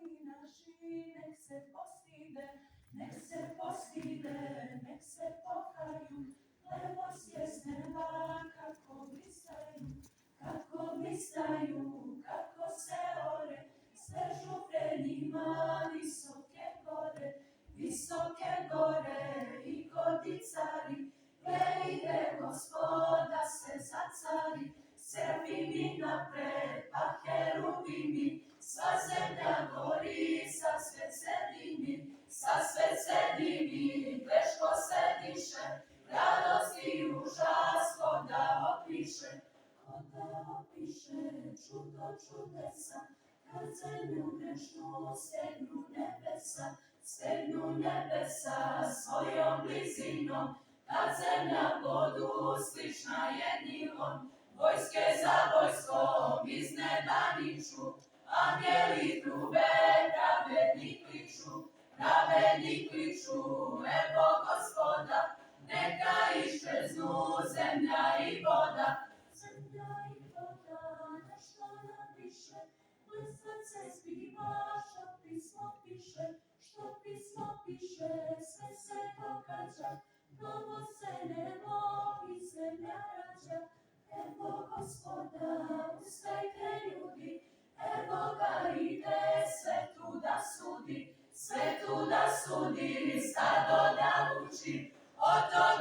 oni naši, nek se postide, nek se pokaju, lebo svjesne neba kako blistaju, kako se ore, stežu pred njima visoke gore i godicari, gdje ide Gospoda se zacari, serafimi napred, pa herubimi, sva zemlja gori, sa svet se dimi, greško se diše, radost i užas, ko da opiše, čudo čudesa, kad zemlju grešnu stegnu nebesa svojom blizinom, kad zemlja vodu slična jednilom, vojske za vojskom iz neba niču, angeli trube, pravedni kliču, evo Gospoda, neka iščeznu zemlja i voda. Nešto nam piše, blesat se zbiva, što pismo piše, sve se događa, novo se nebo i zemlja rađa. Evo Gospoda, ustajte ljudi, evo ga ide svetu da sudi, stado da uči, od toga